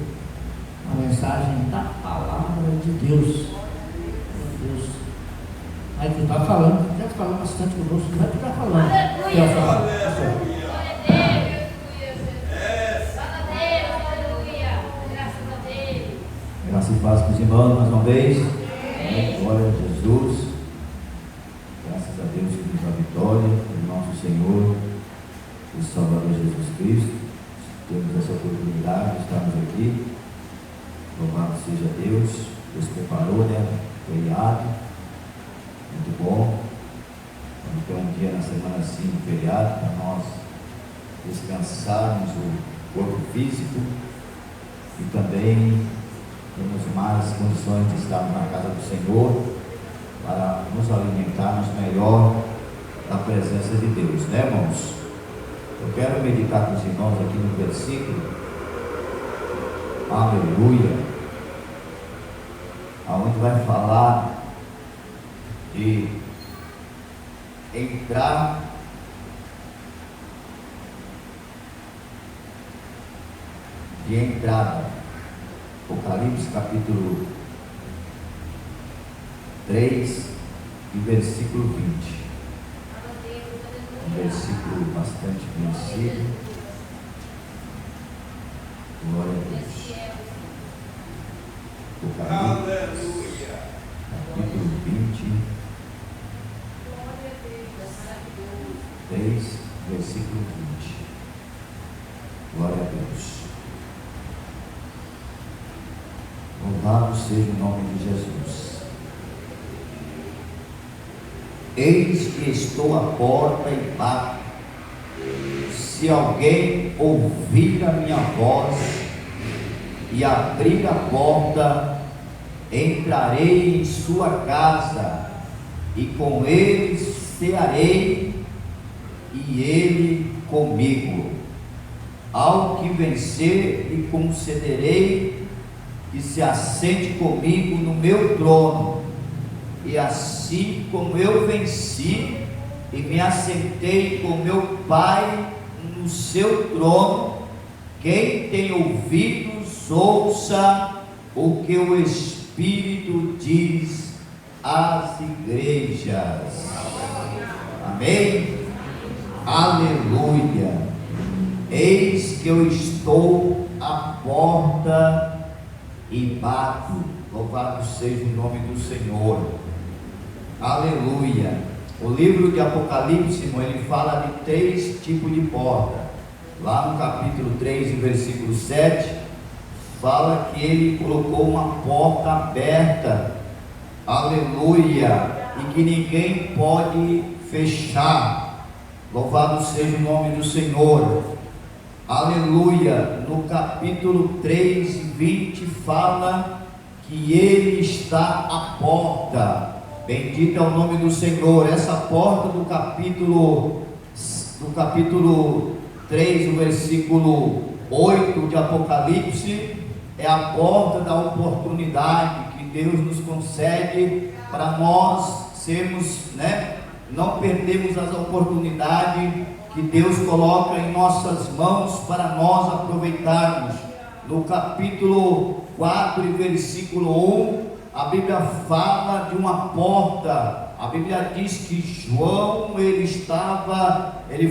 uma mensagem da palavra de Deus. Aí tu está falando, já falou bastante conosco, vai ficar falando. Graças e paz para os irmãos mais uma vez. Glória a Jesus. Graças a Deus por a vitória do nosso Senhor e Salvador Jesus Cristo. Temos essa oportunidade de estarmos aqui. Louvado seja Deus. Deus preparou, feriado. Muito bom. Vamos ter um dia na semana assim, um feriado, para nós descansarmos o corpo físico e também temos mais condições de estarmos na casa do Senhor para nos alimentarmos melhor da presença de Deus, né, irmãos? Eu quero meditar com os irmãos aqui no versículo, aleluia, aonde vai falar de entrada Apocalipse capítulo 3 e versículo 20, um versículo bastante conhecido. Glória a Deus. Apocalipse capítulo 20, 3, versículo 20. Glória a Deus. Louvado seja o nome de Jesus. Eis que estou à porta e bato. Se alguém ouvir a minha voz e abrir a porta, entrarei em sua casa e com ele cearei e ele comigo. Ao que vencer, lhe concederei que se assente comigo no meu trono, e assim como eu venci e me assentei com meu Pai no seu trono, quem tem ouvidos ouça o que o Espírito diz às igrejas. Amém? Aleluia. Eis que eu estou à porta e bato. Louvado seja o nome do Senhor. Aleluia. O livro de Apocalipse, ele fala de 3 tipos de porta. Lá no capítulo 3, versículo 7, fala que ele colocou uma porta aberta. Aleluia. E que ninguém pode fechar. Louvado seja o nome do Senhor. Aleluia. No capítulo 3, 20, fala que ele está à porta. Bendito é o nome do Senhor. Essa porta do capítulo 3, o versículo 8 de Apocalipse, é a porta da oportunidade que Deus nos concede para nós sermos, não perdermos as oportunidades que Deus coloca em nossas mãos para nós aproveitarmos. No capítulo 4 e versículo 1, a Bíblia fala de uma porta. A Bíblia diz que João, ele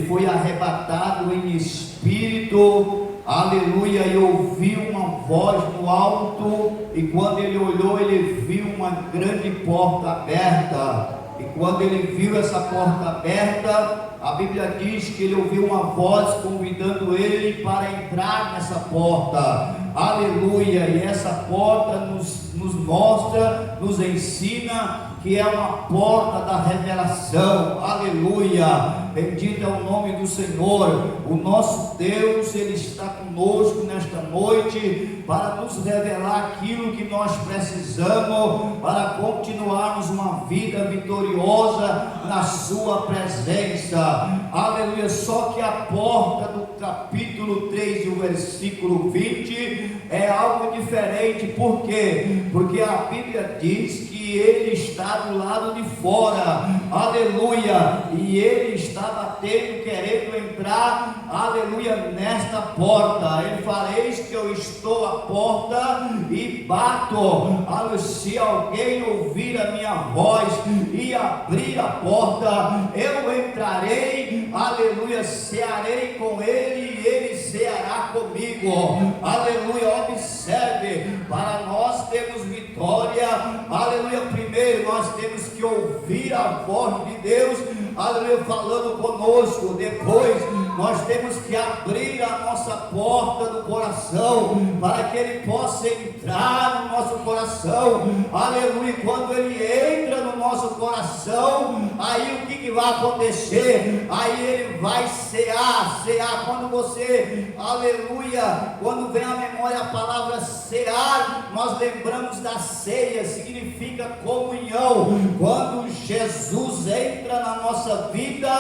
foi arrebatado em espírito, aleluia, e ouviu uma voz no alto, e quando ele olhou, ele viu uma grande porta aberta. E quando ele viu essa porta aberta, a Bíblia diz que ele ouviu uma voz convidando ele para entrar nessa porta, aleluia. E essa porta nos mostra, nos ensina que é uma porta da revelação, aleluia. Bendito é o nome do Senhor. O nosso Deus, Ele está conosco nesta noite para nos revelar aquilo que nós precisamos para continuarmos uma vida vitoriosa na Sua presença, aleluia. Só que a porta do capítulo 3 e o versículo 20 é algo diferente. Por quê? Porque a Bíblia diz que ele está do lado de fora, aleluia, e ele está batendo, querendo entrar, aleluia, nesta porta. Ele fala: eis que eu estou à porta e bato, aleluia. Se alguém ouvir a minha voz e abrir a porta, eu entrarei, aleluia, cearei com ele e ele ceará comigo, aleluia. Observe, para nós termos vitória, aleluia, primeiro nós temos que ouvir a voz de Deus, aleluia, falando conosco. Depois nós temos que abrir a nossa porta do coração para que Ele possa entrar no nosso coração, aleluia. Quando Ele entra no nosso coração, aí o que vai acontecer? Aí Ele vai cear. Quando você, aleluia, quando vem à memória a palavra cear, nós lembramos da ceia, significa comunhão. Quando Jesus entra na nossa vida,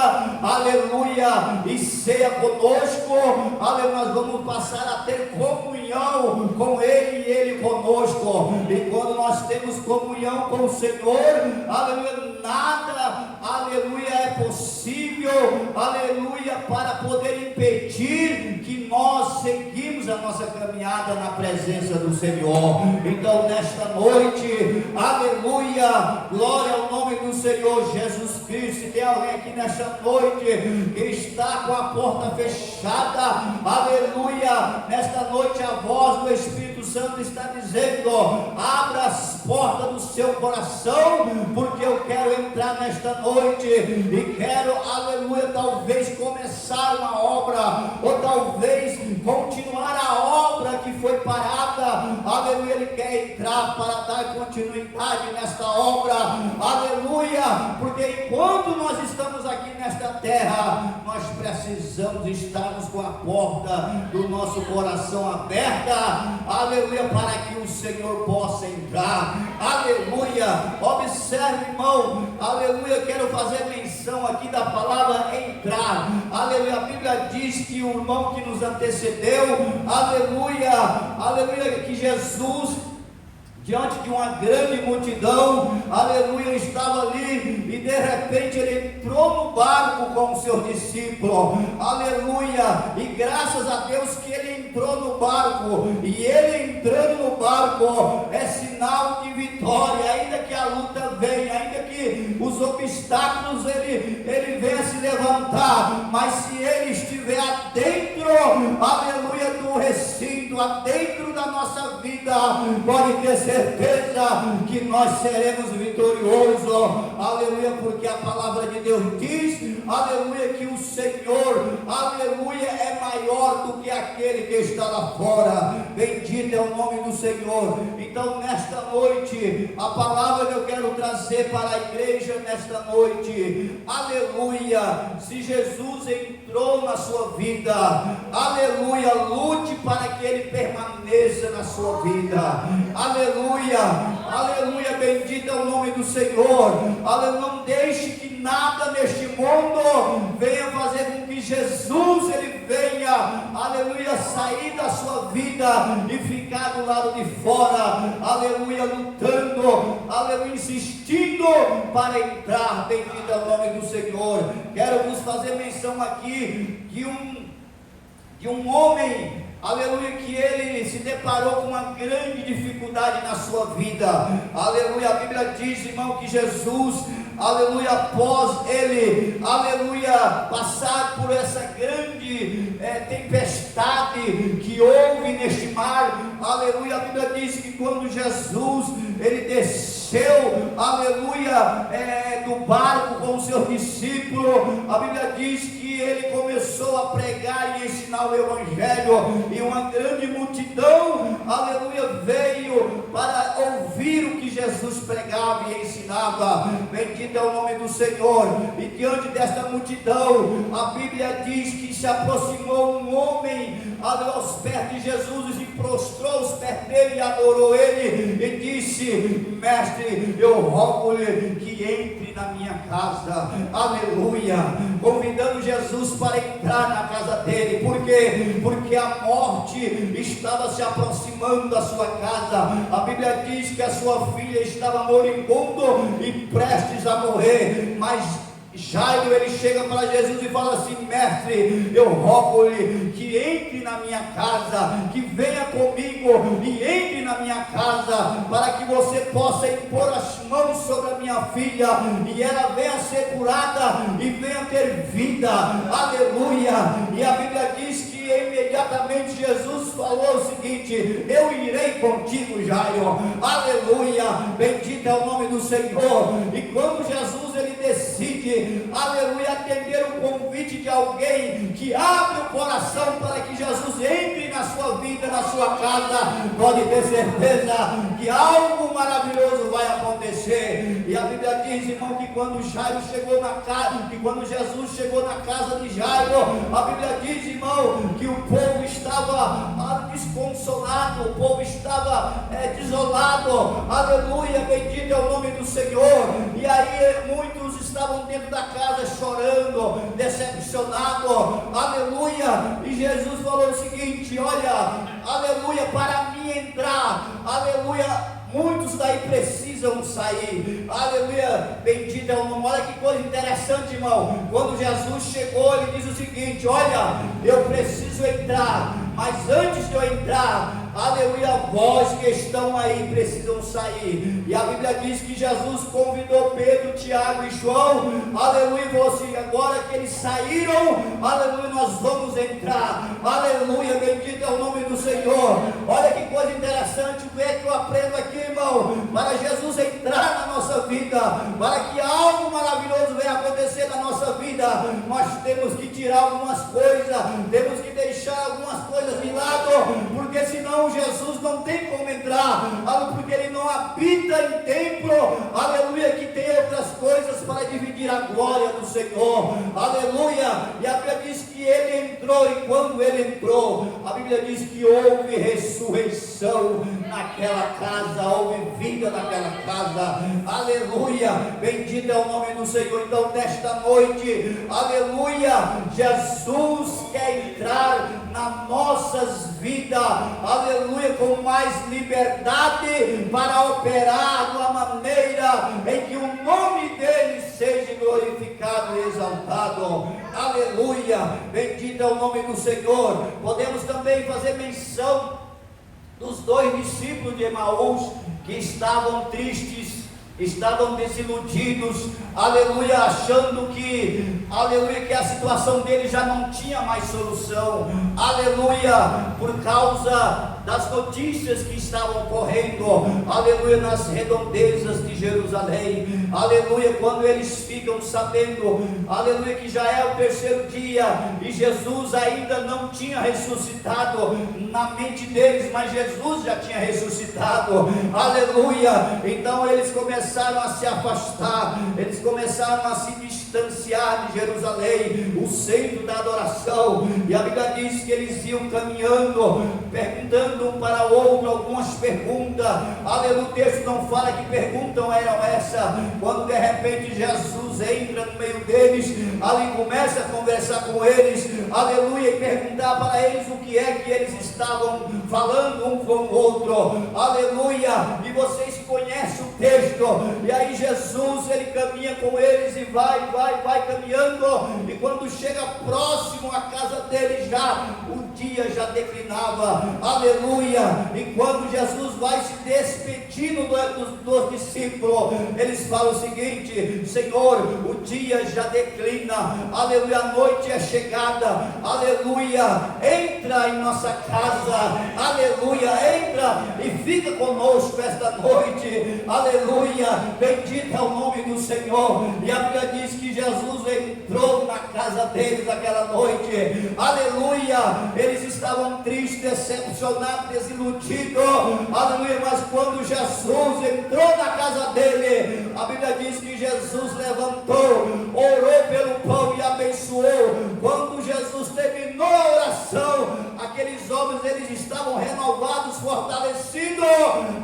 aleluia, e ceia conosco, aleluia, nós vamos passar a ter comunhão com Ele e Ele conosco. E quando nós temos comunhão com o Senhor, aleluia, nada, aleluia, é possível, aleluia, para poder impedir que nós seguimos a nossa caminhada na presença do Senhor. Então nesta noite, aleluia, glória ao nome do Senhor Jesus Cristo. Se tem alguém aqui nesta noite que está com a porta fechada, aleluia, nesta noite a voz do Espírito Santo está dizendo: abra as portas do seu coração, porque eu quero entrar nesta noite e quero, aleluia, talvez começar uma obra, ou talvez continuar a obra que foi parada, aleluia. Ele quer entrar para dar continuidade nesta obra, aleluia, porque enquanto nós estamos aqui nesta terra, nós precisamos estarmos com a porta do nosso coração aberta, aleluia, para que o Senhor possa entrar, aleluia. Observe, irmão, aleluia, quero fazer menção aqui da palavra entrar, aleluia. A Bíblia diz que o irmão que nos antecedeu, aleluia, que Jesus, diante de uma grande multidão, aleluia, estava ali e de repente ele entrou no barco com o seu discípulo, aleluia, e graças a Deus que ele entrou no barco, e ele entrando no barco é sinal de vitória. Ainda que a luta venha, ainda que os obstáculos ele venha se levantar, mas se ele estiver adentro, aleluia, do recinto, adentro da nossa vida, pode ter certeza que nós seremos vitoriosos, aleluia, porque a palavra de Deus diz, aleluia, que o Senhor, aleluia, é maior do que aquele que está lá fora. Bendito é o nome do Senhor. Então nesta noite, a palavra que eu quero trazer para a igreja nesta noite, aleluia, se Jesus entrou na sua vida, aleluia, lute para que Ele permaneça na sua vida, aleluia, aleluia, bendito é o nome do Senhor, aleluia. Não deixe que nada neste mundo venha fazer com que Jesus, Ele venha, aleluia, sair da sua vida e ficar ficar do lado de fora, aleluia, lutando, aleluia, insistindo para entrar. Bendito é o nome do Senhor. Quero vos fazer menção aqui de um homem, aleluia, que ele se deparou com uma grande dificuldade na sua vida, aleluia. A Bíblia diz, irmão, que Jesus, aleluia, após ele, aleluia, passar por essa grande tempestade que houve neste mar, aleluia, a Bíblia diz que quando Jesus, ele desceu, aleluia, do barco com o seu discípulo, a Bíblia diz que ele começou a pregar e ensinar o Evangelho, e uma grande multidão, aleluia, veio para ouvir o que Jesus pregava e ensinava. Bendito é o nome do Senhor. E diante desta multidão, a Bíblia diz que se aproximou um homem aos pés de Jesus e prostrou os pés dele e adorou ele e disse: mestre, eu rogo-lhe que entre na minha casa, aleluia, convidando Jesus para entrar na casa dele. Por quê? Porque a morte estava se aproximando da sua casa. A Bíblia diz que a sua filha estava moribundo e prestes a morrer, mas Jairo, ele chega para Jesus e fala assim: mestre, eu rogo-lhe que entre na minha casa, que venha comigo e entre na minha casa, para que você possa impor as mãos sobre a minha filha e ela venha ser curada e venha ter vida, aleluia. E a Bíblia diz que imediatamente Jesus falou o seguinte: eu irei contigo, Jairo, aleluia, bendito é o nome do Senhor. E quando Jesus, ele decide, aleluia, atender o convite de alguém que abre o coração para que Jesus entre na sua vida, na sua casa, pode ter certeza que algo maravilhoso vai acontecer. E a Bíblia diz, irmão, que quando Jairo chegou na casa, que quando Jesus chegou na casa de Jairo, a Bíblia diz, irmão, que o povo estava desconsolado, o povo estava desolado, aleluia, bendito é o nome do Senhor. E aí muitos estavam dentro da casa chorando, decepcionados, aleluia. E Jesus falou o seguinte: olha, aleluia, para mim entrar, aleluia, muitos daí precisam sair, aleluia, bendito é o nome. Olha que coisa interessante, irmão. Quando Jesus chegou, ele diz o seguinte: olha, eu preciso entrar, mas antes de eu entrar, aleluia, vós que estão aí precisam sair. E a Bíblia diz que Jesus convidou Pedro, Tiago e João, aleluia, você, agora que eles saíram, aleluia, nós vamos entrar, aleluia, bendito é o nome do Senhor. Olha que coisa interessante, o que é que eu aprendo aqui, irmão? Para Jesus entrar na nossa vida, para que algo maravilhoso venha acontecer na nossa vida, nós temos que tirar algumas coisas, temos que deixar algumas coisas de lado, porque senão Jesus não tem como entrar, porque ele não habita em templo, aleluia, que tem outras coisas para dividir a glória do Senhor, aleluia. E a Bíblia diz que ele entrou, e quando ele entrou, a Bíblia diz que houve ressurreição naquela casa, houve vida naquela casa, aleluia, bendito é o nome do Senhor. Então nesta noite, aleluia, Jesus quer entrar nas nossas vidas, aleluia, com mais liberdade para operar de uma maneira em que o nome dele seja glorificado e exaltado, aleluia, bendito é o nome do Senhor. Podemos também fazer menção dos dois discípulos de Emaús que estavam tristes, estavam desiludidos, aleluia, achando que, aleluia, que a situação deles já não tinha mais solução, aleluia, por causa das notícias que estavam correndo, aleluia, nas redondezas de Jerusalém, aleluia, quando eles ficam sabendo, aleluia, que já é o terceiro dia e Jesus ainda não tinha ressuscitado na mente deles, mas Jesus já tinha ressuscitado, aleluia. Então eles começaram a se afastar, eles começaram a se distanciar de Jerusalém, o centro da adoração. E a Bíblia diz que eles iam caminhando, perguntando olhando um para o outro, algumas perguntas, aleluia, o texto não fala que perguntas eram essa, quando de repente Jesus entra no meio deles, ali começa a conversar com eles, aleluia, e perguntar para eles o que é que eles estavam falando um com o outro, aleluia, e vocês conhecem o texto, e aí Jesus, ele caminha com eles e vai caminhando, e quando chega próximo à casa deles já, o dia já declinava, aleluia, e quando Jesus vai se despedindo dos discípulos, eles falam o seguinte: Senhor, o dia já declina, aleluia, a noite é chegada, aleluia, entra em nossa casa, aleluia, entra e fica conosco esta noite, aleluia, bendito é o nome do Senhor. E a Bíblia diz que Jesus entrou na casa deles aquela noite, aleluia, eles estavam tristes, decepcionados, desiludidos, aleluia, mas quando Jesus entrou na casa dele, a Bíblia diz que Jesus levantou, orou pelo pão e abençoou. Quando Jesus terminou a oração, aqueles homens, eles estavam renovados, fortalecidos,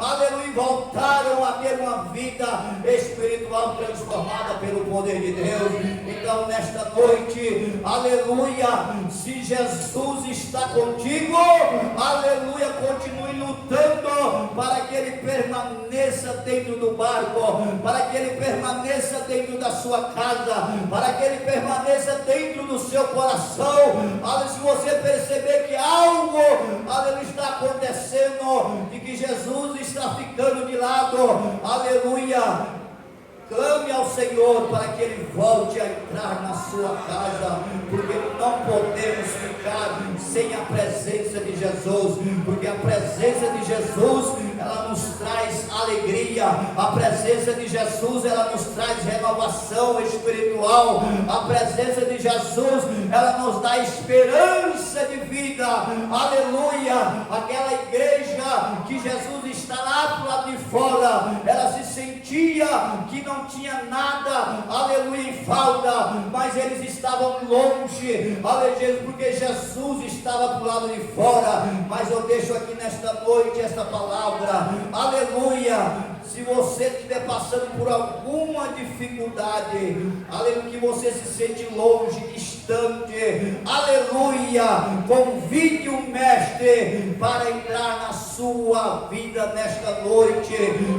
aleluia, e voltaram a ter uma vida espiritual transformada pelo poder de Deus. Então nesta noite, aleluia, se Jesus está contigo, aleluia, continue lutando para que ele permaneça dentro do barco, para que ele permaneça dentro da sua casa, para que ele permaneça dentro do seu coração. Aleluia, se você perceber que algo, aleluia, está acontecendo, de que Jesus está ficando de lado, aleluia, clame ao Senhor para que Ele volte a entrar na sua casa, porque não podemos ficar sem a presença de Jesus, porque a presença de Jesus, ela nos traz alegria, a presença de Jesus, ela nos traz renovação espiritual, a presença de Jesus, ela nos dá esperança de vida, aleluia. Aquela igreja que Jesus está lá para lado de fora, ela se sentia que não tinha nada, aleluia, em falta, mas eles estavam longe, aleluia, porque Jesus estava para o lado de fora. Mas eu deixo aqui nesta noite esta palavra, aleluia. Se você estiver passando por alguma dificuldade, aleluia, que você se sente longe, distante, aleluia, convide o Mestre para entrar na sua vida nesta noite.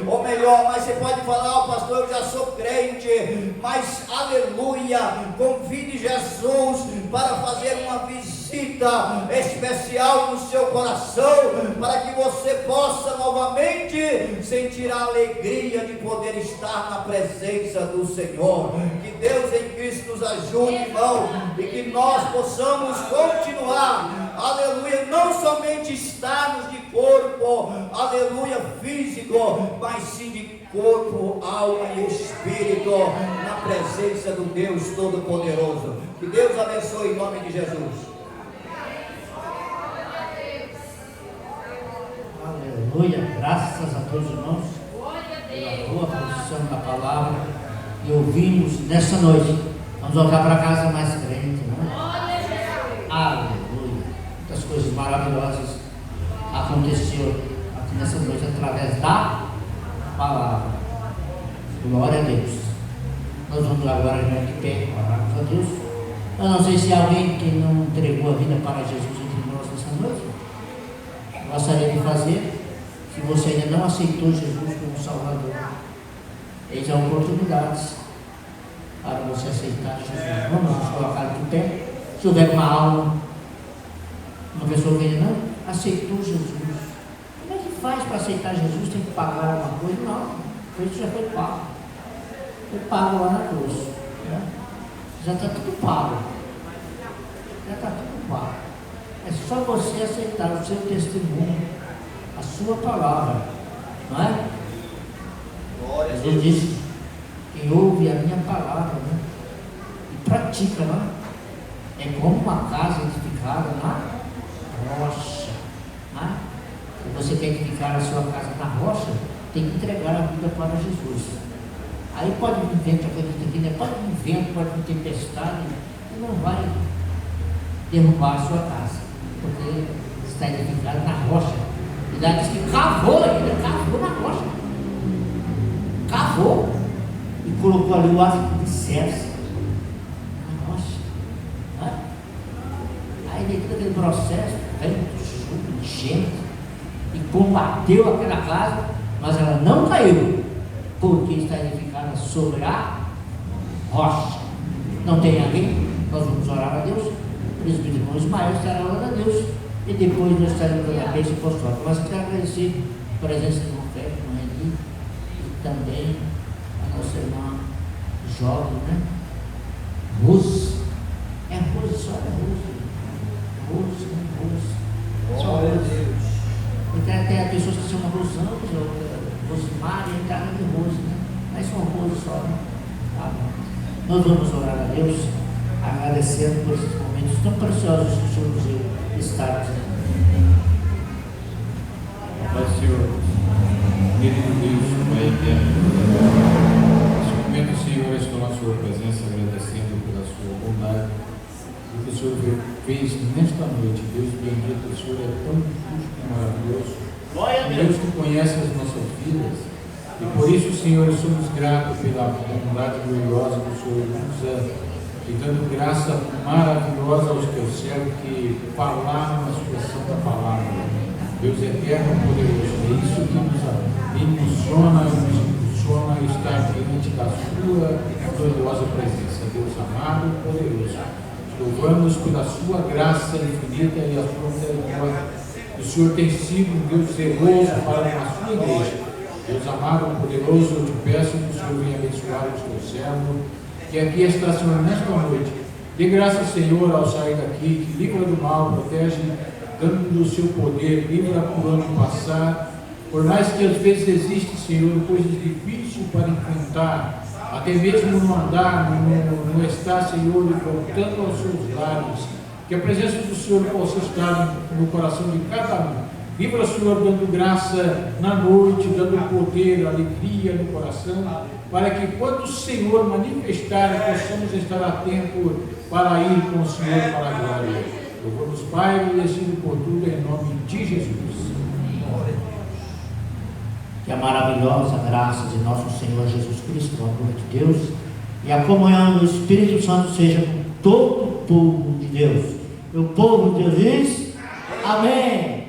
Ou melhor, mas você pode falar: oh, pastor, eu já sou crente, mas aleluia, convide Jesus para fazer uma visita especial no seu coração, para que você possa novamente sentir a alegria de poder estar na presença do Senhor. Que Deus em Cristo nos ajude, irmão, e que nós possamos continuar, aleluia, não somente estarmos de corpo, aleluia, físico, mas sim de corpo, alma e espírito na presença do Deus Todo-Poderoso. Que Deus abençoe em nome de Jesus. Aleluia, graças a Deus, irmãos, pela boa produção da palavra e ouvimos nessa noite. Vamos voltar para casa mais crente, não é? Aleluia, muitas coisas maravilhosas aconteceram aqui nessa noite através da palavra. Glória a Deus. Nós vamos agora de pé, orarmos a Deus. Eu não sei se alguém que não entregou a vida para Jesus entre nós nessa noite gostaria de fazer. Se você ainda não aceitou Jesus como Salvador, eis a oportunidade para você aceitar Jesus. Vamos nos colocar de pé. Se houver uma alma, uma pessoa que ainda não aceitou Jesus, como é que faz para aceitar Jesus? Tem que pagar alguma coisa? Não, isso já foi pago. Foi pago lá na cruz, né? Já está tudo pago. Já está tudo pago. É só você aceitar o seu testemunho, a sua palavra, não é? Jesus disse: quem ouve a minha palavra, né, e pratica, né, é como uma casa edificada na rocha, né? Se você quer edificar a sua casa na rocha, tem que entregar a vida para Jesus. Aí pode vir vento, acredita aqui, né? Pode vir vento, pode vir tempestade, e não vai derrubar a sua casa, porque está edificado na rocha. E lá diz que cavou ainda, cavou na rocha. Cavou. E colocou ali o alicerce na rocha. Né? Aí dentro daquele processo, vento, chuva, enchente, e combateu aquela casa, mas ela não caiu, porque está edificada sobre a rocha. Não tem alguém? Nós vamos orar a Deus. O presbítero irmão Ismael estará orando a Deus. E depois nós estaremos dando a bênção apostólica. Mas quero agradecer a presença do irmão Félix, do irmão Reni, e também a nossa irmã jovem, né? Rose. É Rose, só é Rose. Rose, né? Rose. Só Rose. Porque tem pessoas que se chamam Rosângela, Rosemary, entraram de Rose, né? Mas são Rose só, né? Tá bom. Nós vamos orar a Deus, agradecendo por esses momentos tão preciosos que o Senhor nos deu estar aqui. Pai, Senhor, querido Deus, Pai eterno, nesse momento, Senhor, estou na Sua presença, agradecendo pela Sua bondade, o que o Senhor fez nesta noite. Deus bendito, o Senhor é tão justo e maravilhoso, Deus que conhece as nossas vidas, e por isso, Senhor, somos gratos pela bondade gloriosa que o Senhor usa, e dando graça maravilhosa aos teus servos que falaram a sua santa palavra. Deus eterno, poderoso, é isso que nos emociona e nos impulsiona a estar diante da sua gloriosa presença. Deus amado e poderoso, louvamos pela sua graça infinita e a sua misericórdia. O Senhor tem sido um Deus zeloso para a sua igreja. Deus amado e poderoso, eu te peço que o Senhor venha abençoar os teus servos, que aqui está, Senhor, nesta noite. Dê graça, Senhor, ao sair daqui, que livra do mal, protege, dando do seu poder, livra por onde passar. Por mais que às vezes existe, Senhor, coisas difíceis para enfrentar, até mesmo no andar, no estar, Senhor, voltando aos seus lares, que a presença do Senhor possa estar no coração de cada um. Livra, Senhor, dando graça na noite, dando poder, alegria no coração, para que quando o Senhor manifestar, possamos estar atentos para ir com o Senhor para a glória. Louvamos, Pai, agradecido por tudo, em nome de Jesus. Que a maravilhosa graça de nosso Senhor Jesus Cristo, o amor de Deus e a comunhão do Espírito Santo seja com todo o povo de Deus. E o povo de Deus diz: amém.